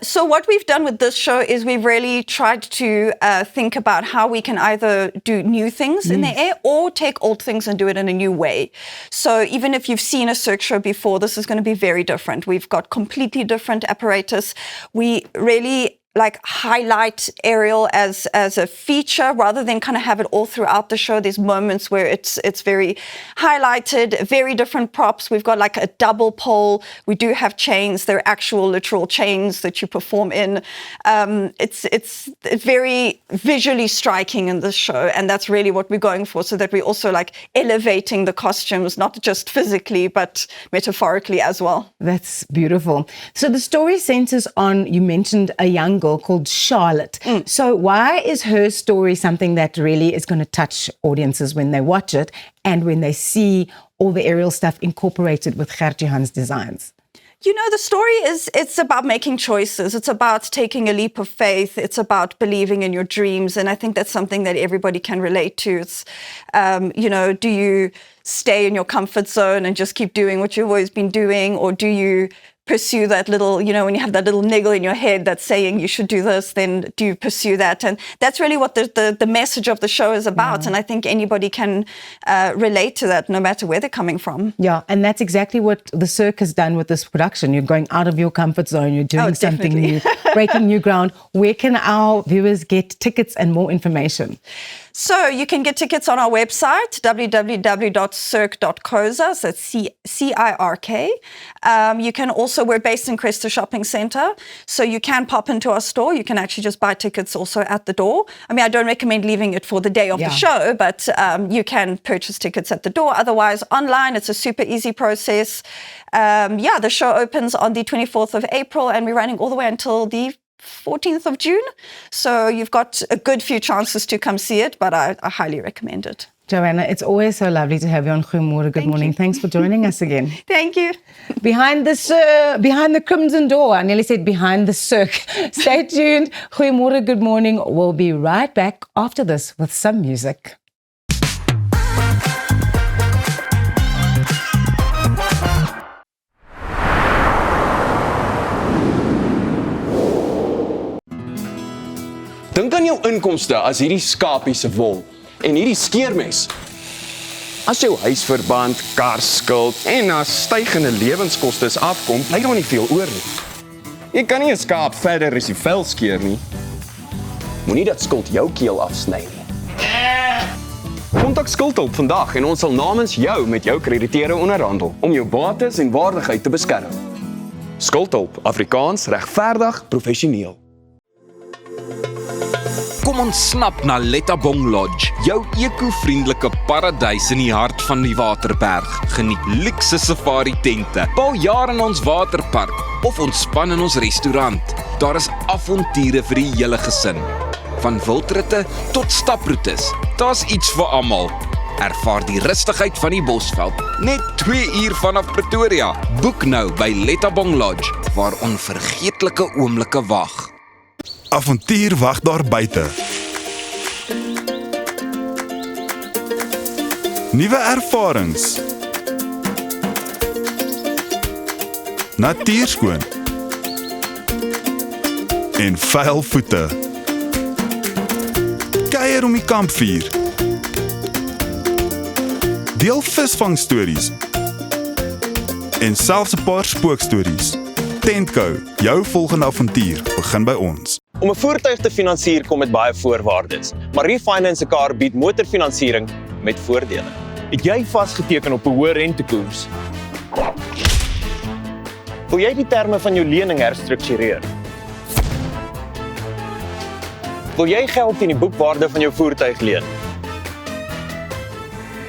So what we've done with this show is we've really tried to think about how we can either do new things in the air or take old things and do it in a new way. So even if you've seen a cirque show before, this is going to be very different. We've got completely different apparatus. We really highlight aerial as a feature rather than kind of have it all throughout the show. There's moments where it's very highlighted, very different props. We've got like a double pole. We do have chains. They're actual literal chains that you perform in. It's very visually striking in this show, and that's really what we're going for, so that we're also elevating the costumes, not just physically but metaphorically as well. That's beautiful. So the story centers on, you mentioned a young girl called Charlotte. So why is her story something that really is going to touch audiences when they watch it and when they see all the aerial stuff incorporated with Gert Johan's designs? You know, the story it's about making choices. It's about taking a leap of faith. It's about believing in your dreams. And I think that's something that everybody can relate to. It's, do you stay in your comfort zone and just keep doing what you've always been doing? Or do you pursue that little, when you have that little niggle in your head that's saying you should do this, then do you pursue that? And that's really what the message of the show is about. And I think anybody can relate to that no matter where they're coming from. Yeah, and that's exactly what the cirque has done with this production. You're going out of your comfort zone, you're doing something new, breaking new ground. Where can our viewers get tickets and more information? So you can get tickets on our website, www.cirque.coza, so it's C-I-R-K. You can also, we're based in Cresta Shopping Centre, so you can pop into our store. You can actually just buy tickets also at the door. I mean, I don't recommend leaving it for the day of the show, but you can purchase tickets at the door. Otherwise, online, it's a super easy process. The show opens on the 24th of April, and we're running all the way until the 14th of June. So you've got a good few chances to come see it, but I highly recommend it. Joanna, it's always so lovely to have you on Goeiemorgen. Good morning. Thanks for joining us again. Thank you. Behind the Crimson Door, I nearly said behind the cirque. Stay tuned. Goeiemorgen, good morning. We'll be right back after this with some music. Dink aan jou inkomste as hierdie skapie se wol en hierdie skeermes. As jou huisverband, karskuld en as stygende lewenskoste afkom, bly daar nie veel oor nie. Jy kan nie 'n skaap verder as die vel skeer nie. Moenie dat skuld jou keel afsny nie. Kontak Skuldhulp vandag en ons sal namens jou met jou krediteure onderhandel om jou bates en waardigheid te beskerm. Skuldhulp, Afrikaans, regverdig, professioneel. Kom ons snap na Lettabong Lodge, jou eco-vriendelike paradys in die hart van die Waterberg. Geniet luukse safari tente, bou jaar in ons waterpark of ontspan in ons restaurant. Daar is avonture vir die hele gesin. Van wildritte tot staproetes, daar's iets vir almal. Ervaar die rustigheid van die Bosveld, net 2 uur vanaf Pretoria. Boek nou by Lettabong Lodge, waar onvergeetlike oomblikke wag. Avontuur wag daar buite. Nuwe ervarings. Natuurskoon. En vuil voete. Kuier om die kampvuur. Deel visvangstories. En selfs 'n paar spookstories. Tentco, jou volgende avontuur begin by ons. Om 'n voertuig te finansier kom met baie voorwaardes, maar Refinance a Car bied motorfinansiering met voordele. Het jy vasgeteken op 'n hoë rentekoers? Wil jy die terme van jou lening herstruktureer? Wil jy geld teen die boekwaarde van jou voertuig leen?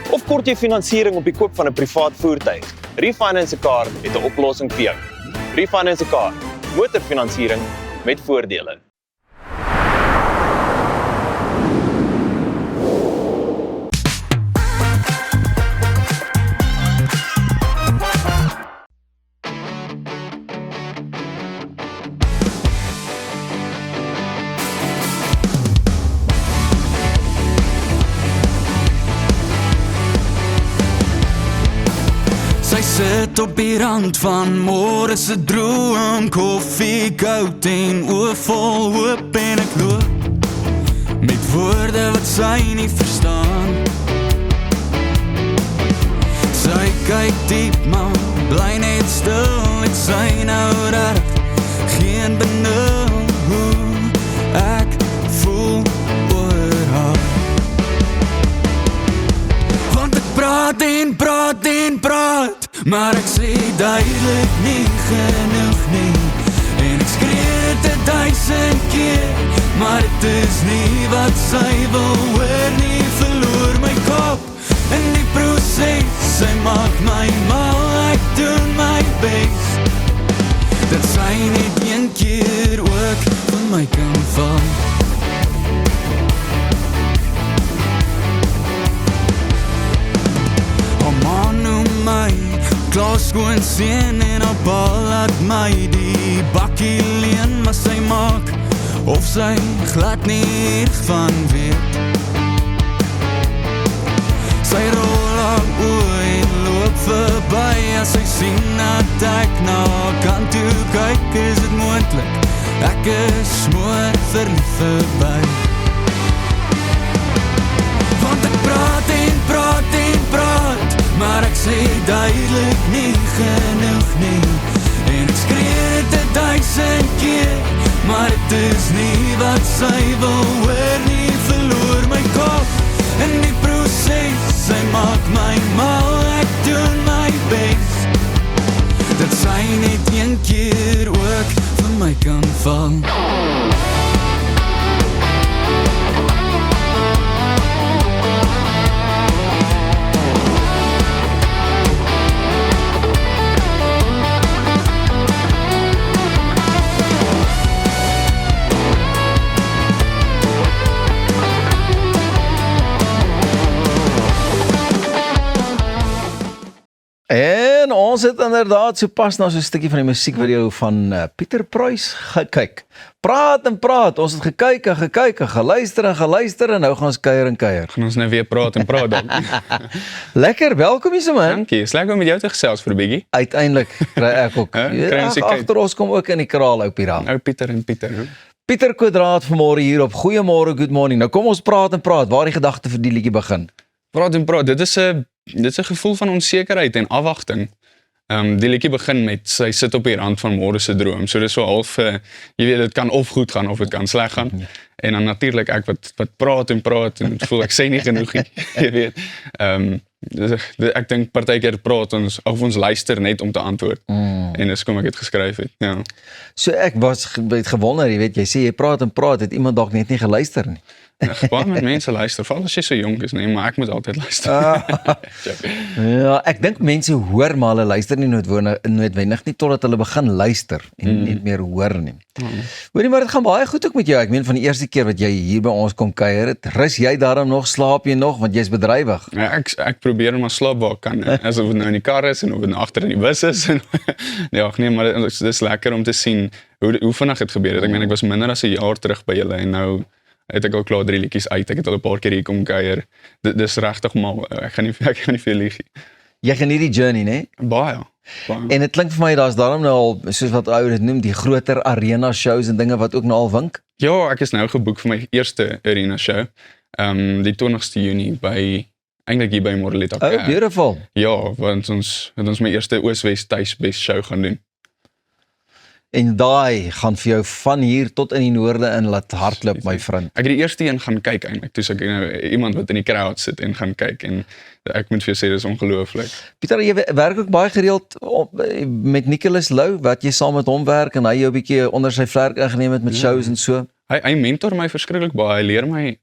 Of kort jy finansiering op die koop van 'n privaat voertuig? Refinance a Car het 'n oplossing vir jou. Refinance 'n Car, motorfinansiering met voordele. Sy sit op die rand van môre se droom, koffie koud en oë vol hoop en ek loop met woorde wat sy nie verstaan. Sy kyk diep maar bly net stil, het sy nou reg geen benul hoe ek voel oor haar. Want ek praat en praat en praat, maar ek sê duidelik nie genoeg nie. En ek skree dit 1000 keer, maar dit is nie wat sy wil hoor nie. Verloor my kop in die proses, sy maak my mal, ek doen my best dat sy net een keer ook van my kan val. Man noem my Klaskoon sien en op bal laat my die bakkie leen, maar sy maak of sy glad nie hiervan weet. Sy rol haar oë en loop verby, as sy sien dat ek na kant toe kyk, is dit moontlik ek is mooi verlief verby. Want ek praat en praat en praat, maar ek sê duidelik nie genoeg nie. En ek skree dit 1000 keer, maar dit is nie wat sy wil hoor nie. Verloor my kop in die proses, sy maak my mal, ek doen my best dat sy net een keer ook van my kan val. En ons het inderdaad so pas na so 'n stukkie van die musiekvideo van Pieter Pruis gekyk. Praat en praat, ons het gekyk en gekyk en geluister en nou gaan ons kuier en kuier. Gaan ons nou weer praat en praat dan. Lekker, welkom hier so man. Dankie, is lekker om met jou te gesels vir 'n bietjie. Uiteindelik kry ek ook. Agter ons kom ook in die kraal ou Pieter. Nou Pieter en Pieter. Pieter Kwadraat vanmôre hier op Goeiemôre, good morning. Nou kom ons praat en praat, waar die gedagte vir die liedjie begin. Praat en praat, dit is 'n gevoel van onsekerheid en afwagting. Die liedjie begin met sy sit op die rand van môre se droom. So dis so half jy weet dit kan of goed gaan of dit kan sleg gaan. Ja. En dan natuurlik ek wat praat en voel ek sê nie genoeg nie. Jy weet. Ek dink partykeer praat ons of ons luister net om te antwoord. En dis kom ek het geskryf het. Ja. So ek het gewonder, jy weet, jy sê jy praat en praat, het iemand dalk net nie geluister nie. Baie met mense luister, veral as jy so jonk is, nee, maar ek moet altyd luister. Ja, ek dink mense hoor maar hulle luister nie noodwendig nie totdat hulle begin luister en nie meer hoor nie. Hoorie, maar dit gaan baie goed ook met jou. Ek meen van die eerste keer wat jy hier by ons kom kuier het, rus jy daarom nog, slaap jy nog, want jy's bedrywig? Ja, ek probeer maar slaap waar ek kan, asof het nou in die kar is en of het nou agter in die bus is. Ja, nee, maar dit is lekker om te sien hoe vinnig het gebeur het. Ek meen, ek was minder as 'n jaar terug by julle en nou het ek al klaar 3 liedjies uit, ek het al 'n paar keer hier kom kuier. Dis regtig maar, ek gaan nie veel lieg. Jy geniet die journey, né? Baie. En dit klink vir my, daar's daarom nou al, soos wat ou dit noem, die groter arena shows en dinge wat ook nou al wink? Ja, ek is nou geboek vir my eerste arena show, die 20ste Junie by, eintlik hier by Moreleta. Oh, beautiful. Ja, want ons het ons my eerste Oos-Wes Tuisbes show gaan doen. En daai gaan vir jou van hier tot in die noorde in laat hardloop, my vriend. Ek het die eerste een gaan kyk eintlik, toe ek nou iemand wat in die crowd sit en gaan kyk en ek moet vir jou sê dis ongelooflik. Pieter, jy werk ook baie gereeld met Nicholas Lou, wat jy saam met hom werk en hy jou 'n bietjie onder sy vlerk ingeneem het met shows en so. Hy mentor my verskriklik baie. Hy leer my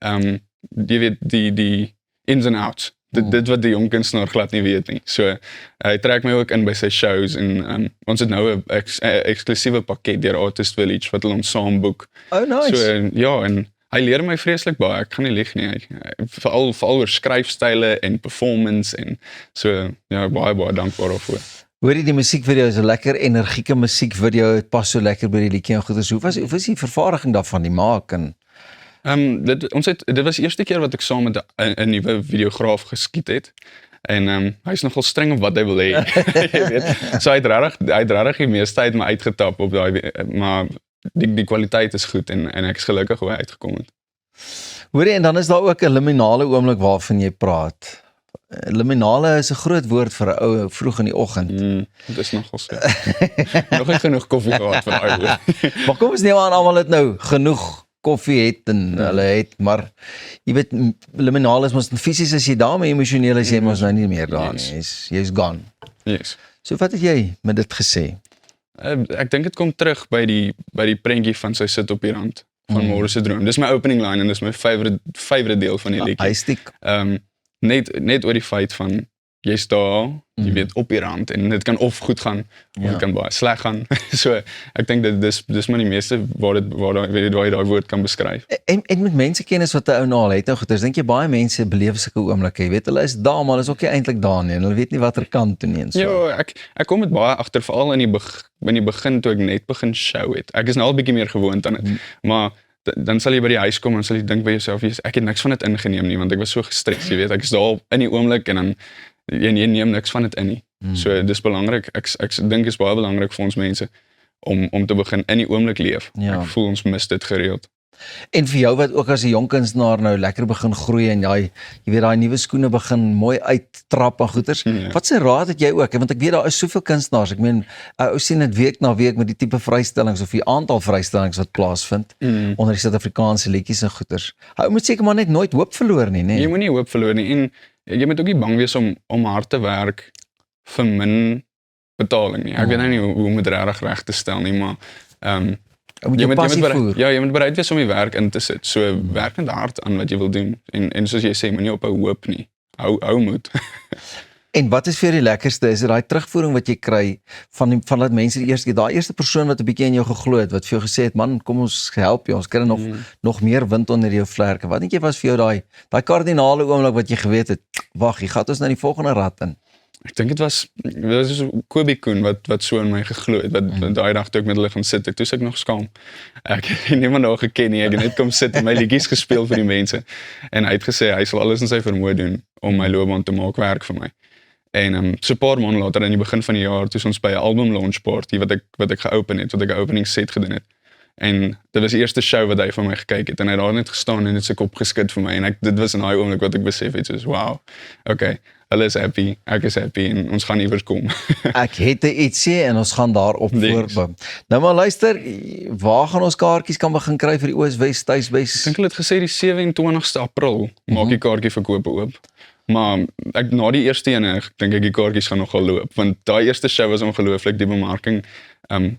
jy weet die ins and outs Dit wat die jong kunstenaar glad nie weet nie. So hy trek my ook in by sy shows en ons het nou 'n eksklusiewe pakket deur Artist Village wat hulle ons saam boek. Oh nice. So ja, en hy leer my vreeslik baie. Ek gaan nie lieg nie. Veral oor skryfstyle en performance en so ja, baie dankbaar daarvoor. Hoor jy die musiekvideo is 'n lekker energieke musiekvideo, dit pas so lekker by die liedjie en goeders. Hoe was die vervaardiging daarvan, die maak en dit was die eerste keer wat ek saam met 'n nuwe videograaf geskiet het. En hy's nogal streng op wat hy wil hê. Jy weet. So hy het regtig die meeste tyd my uitgetap op daai, maar die kwaliteit is goed en ek is gelukkig hoe hy uitgekom het. Hoorie, en dan is daar ook 'n liminale oomblik waarvan jy praat. Liminale is 'n groot woord vir 'n ou vroeg in die oggend. Dit is nogal so. Nog nie genoeg koffie gehad vir daai woord. Maar kom ons neem aan almal het nou genoeg koffie het en hulle het, maar jy weet, liminale is mos fisies as jy daar, maar emosioneel is jy mos nou nie meer daar nie. Jy's gone. Yes. So wat het jy met dit gesê? Ek dink dit kom terug by die prentjie van sy sit op die rand van Môre se droom. Dis my opening line en dis my favorite deel van die liedjie. Hy stiek. Net oor die feit van jy's daar, jy weet, op die rand en dit kan of goed gaan of dit kan baie sleg gaan. So ek dink dis maar die meeste waar jy daai woord kan beskryf. En met mense kennis wat 'n ou naal het, nou goed, dink jy baie mense beleef sulke oomblikke, jy weet, hulle is daar, maar hulle is ook nie eintlik daar nie en hulle weet nie watter kant toe nie en so. Ja, ek kom met baie agter, veral in die begin toe ek net begin show het. Ek is nou al 'n bietjie meer gewoond aan dit, maar dan sal jy by die huis kom en sal jy dink by jouself, ek het niks van dit ingeneem nie, want ek was so gestres, jy weet, ek is daar in die oomblik en dan jy neem niks van dit in nie. So dis belangrik, ek dink is baie belangrik vir ons mense om te begin in die oomblik leef. Ja. Ek voel ons mis dit gereeld. En vir jou wat ook as 'n jong kunstenaar nou lekker begin groei en jy weet daai nuwe skoene begin mooi uittrap en goeters. Wat se raad het jy ook? Want ek weet daar is soveel kunstenaars. Ek meen, ou sien dit week na week met die tipe vrystellings of die aantal vrystellings wat plaasvind onder die Suid-Afrikaanse liedjies en goeters. Ou moet seker maar net nooit hoop verloor nie, Jy moenie hoop verloor nie en jy moet ook nie bang wees om hard te werk vir min betaling nie. Ek weet nou nie hoe om dit reg te stel nie, maar jy moet bereid wees om die werk in te sit. So werk net hard aan wat jy wil doen en soos jy sê, moenie ophou hoop nie. Hou moed. En wat is vir die lekkerste? Is dit daai terugvoering wat jy kry van dat mense daai eerste persoon wat 'n bietjie in jou geglo het, wat vir jou gesê het, man, kom ons help jou, ons kry nog meer wind onder jou vlerke. Wat dink jy was vir jou daai kardinale oomblik wat jy geweet het, wag, jy gaan ons nou die volgende rad in? Ek dink dit was Kobie Koen wat so in my geglo het, wat daai dag toe ek met hulle gaan sit, toe ek nog skaam. Ek het niemand daar geken nie, ek het net kom sit en my liedjies gespeel vir die mense. En hy het gesê hy sal alles in sy vermoë doen om my loopbaan te maak werk vir my. En so 'n paar maande later in die begin van die jaar, toe ons by 'n album launch party wat ek geopen het, wat ek 'n opening set gedoen het. En dit was die eerste show wat hy van my gekyk het en hy het daar net gestaan en het sy kop geskit vir my en dit was in daai oomblik wat ek besef het, soos wow. Okay, hulle is happy, ek is happy en ons gaan iewers kom. Ek het 'n ietsie en ons gaan daarop voorbou. Nou maar luister, waar gaan ons kaartjies kan begin kry vir die Oos-Wes Tuisbes? Ek dink hulle het gesê die 27ste April maak die kaartjieverkope oop. Maar na die eerste ene, dink ek die kaartjies gaan nogal loop, want daai eerste show was ongelooflik, die bemarking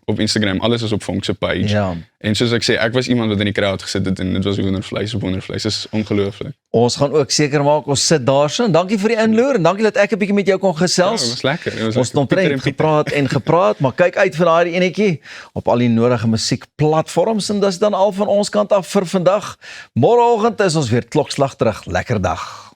op Instagram, alles is op Vonk se page. Ja. En soos ek sê, ek was iemand wat in die crowd gesit het en dit was wondervleis op wondervleis, is ongelooflik. Ons gaan ook seker maak, ons sit daarso en dankie vir die inloer en dankie dat ek 'n bietjie met jou kon gesels. Ja, dit was lekker. Ons het omtrent gepraat, maar kyk uit vir daai enetjie op al die nodige musiekplatforms en dis dan al van ons kant af vir vandag. Môreoggend is ons weer klokslag terug. Lekker dag.